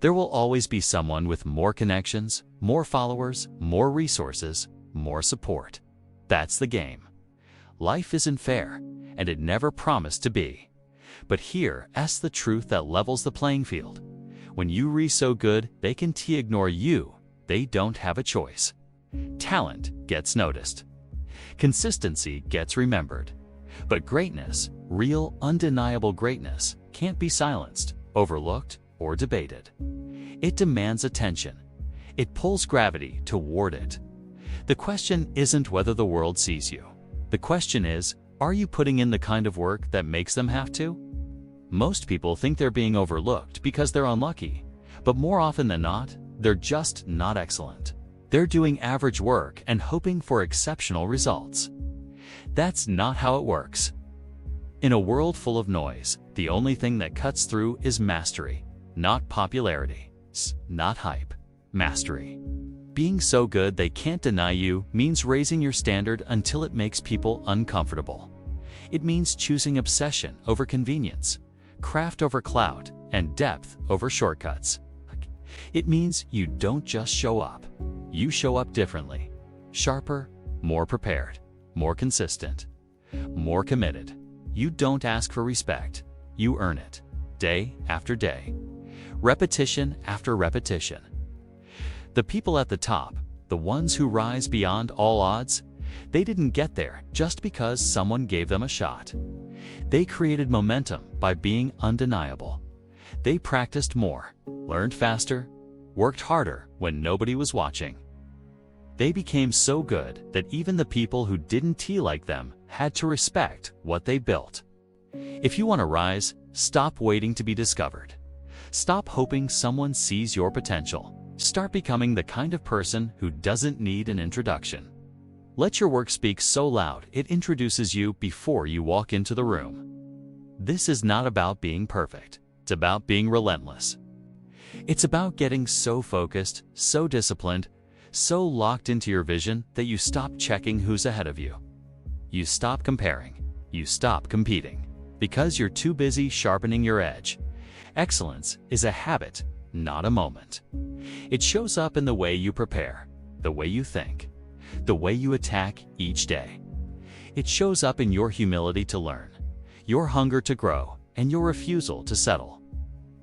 There will always be someone with more connections, more followers, more resources, more support. That's the game. Life isn't fair, and it never promised to be. But here's the truth that levels the playing field. When you so good they can ignore you, they don't have a choice. Talent gets noticed. Consistency gets remembered. But greatness, real, undeniable greatness, can't be silenced, overlooked, or debated. It demands attention. It pulls gravity toward it. The question isn't whether the world sees you. The question is, are you putting in the kind of work that makes them have to? Most people think they're being overlooked because they're unlucky, but more often than not, they're just not excellent. They're doing average work and hoping for exceptional results. That's not how it works. In a world full of noise, the only thing that cuts through is mastery, not popularity, not hype, mastery. Being so good they can't deny you means raising your standard until it makes people uncomfortable. It means choosing obsession over convenience, craft over clout, and depth over shortcuts. It means you don't just show up. You show up differently, sharper, more prepared, more consistent, more committed. You don't ask for respect. You earn it, day after day, repetition after repetition. The people at the top, the ones who rise beyond all odds, they didn't get there just because someone gave them a shot. They created momentum by being undeniable. They practiced more, learned faster, worked harder when nobody was watching. They became so good that even the people who didn't like them had to respect what they built. If you want to rise, stop waiting to be discovered. Stop hoping someone sees your potential. Start becoming the kind of person who doesn't need an introduction. Let your work speak so loud it introduces you before you walk into the room. This is not about being perfect. It's about being relentless. It's about getting so focused, so disciplined, so locked into your vision that you stop checking who's ahead of you. You stop comparing. You stop competing. Because you're too busy sharpening your edge. Excellence is a habit, not a moment. It shows up in the way you prepare, the way you think, the way you attack each day. It shows up in your humility to learn, your hunger to grow, and your refusal to settle.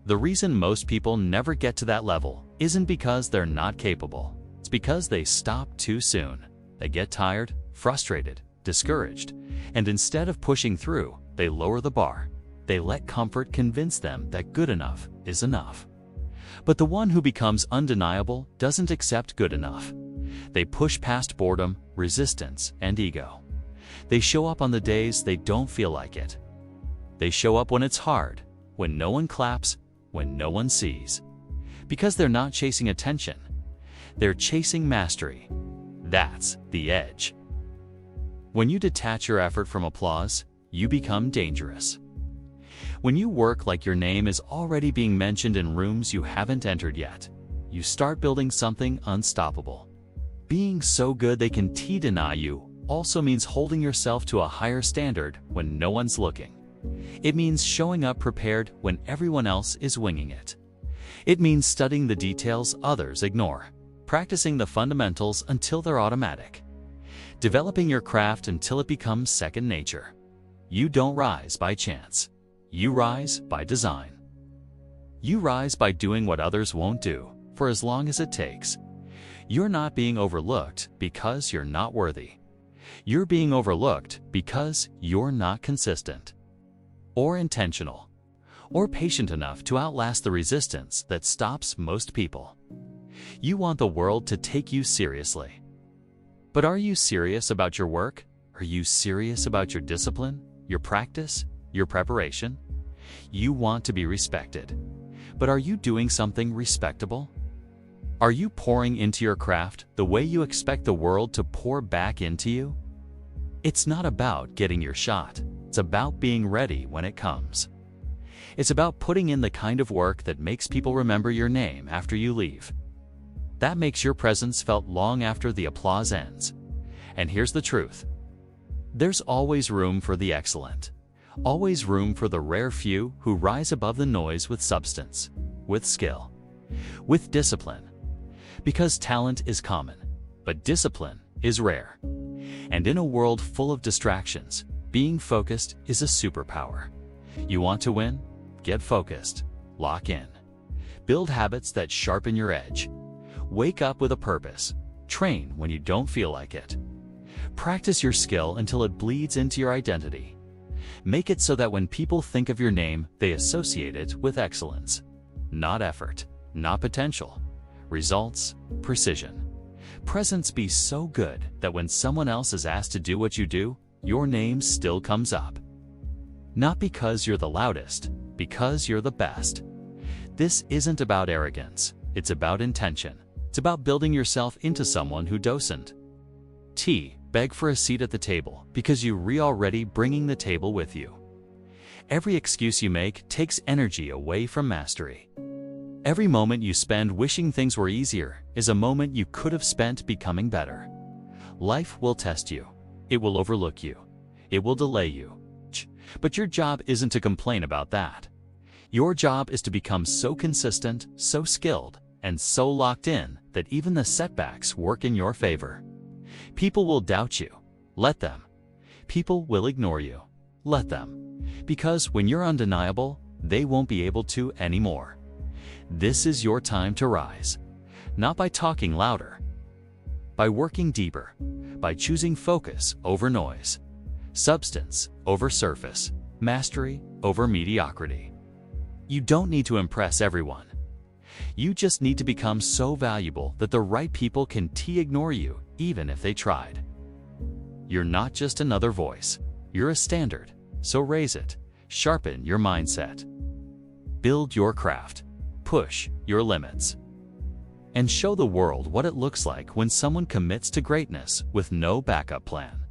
The reason most people never get to that level isn't because they're not capable. It's because they stop too soon. They get tired, frustrated, discouraged, and instead of pushing through, they lower the bar. They let comfort convince them that good enough is enough. But the one who becomes undeniable doesn't accept good enough. They push past boredom, resistance, and ego. They show up on the days they don't feel like it. They show up when it's hard, when no one claps, when no one sees. Because they're not chasing attention. They're chasing mastery. That's the edge. When you detach your effort from applause, you become dangerous. When you work like your name is already being mentioned in rooms you haven't entered yet, you start building something unstoppable. Being so good they can deny you also means holding yourself to a higher standard when no one's looking. It means showing up prepared when everyone else is winging it. It means studying the details others ignore, practicing the fundamentals until they're automatic, developing your craft until it becomes second nature. You don't rise by chance. You rise by design. You rise by doing what others won't do, for as long as it takes. You're not being overlooked because you're not worthy. You're being overlooked because you're not consistent, or intentional, or patient enough to outlast the resistance that stops most people. You want the world to take you seriously. But are you serious about your work? Are you serious about your discipline, your practice, your preparation? You want to be respected. But are you doing something respectable? Are you pouring into your craft the way you expect the world to pour back into you? It's not about getting your shot. It's about being ready when it comes. It's about putting in the kind of work that makes people remember your name after you leave. That makes your presence felt long after the applause ends. And here's the truth. There's always room for the excellent. Always room for the rare few who rise above the noise with substance, with skill, With discipline. Because talent is common, but discipline is rare. And in a world full of distractions, being focused is a superpower. You want to win? Get focused. Lock in. Build habits that sharpen your edge. Wake up with a purpose. Train when you don't feel like it. Practice your skill until it bleeds into your identity. Make it so that when people think of your name, they associate it with excellence. Not effort, not potential. Results, precision. Presence be so good that when someone else is asked to do what you do, your name still comes up. Not because you're the loudest, because you're the best. This isn't about arrogance, it's about intention. It's about building yourself into someone who doesn't. Beg for a seat at the table because you already bringing the table with you. Every excuse you make takes energy away from mastery. Every moment you spend wishing things were easier is a moment you could have spent becoming better. Life will test you. It will overlook you. It will delay you. But your job isn't to complain about that. Your job is to become so consistent, so skilled, and so locked in that even the setbacks work in your favor. People will doubt you. Let them. People will ignore you. Let them. Because when you're undeniable, they won't be able to anymore. This is your time to rise. Not by talking louder, by working deeper, by choosing focus over noise, substance over surface, mastery over mediocrity. You don't need to impress everyone. You just need to become so valuable that the right people can ignore you even if they tried. You're not just another voice. You're a standard. So raise it. Sharpen your mindset. Build your craft. Push your limits. And show the world what it looks like when someone commits to greatness with no backup plan.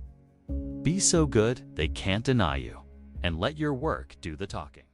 Be so good they can't deny you, and let your work do the talking.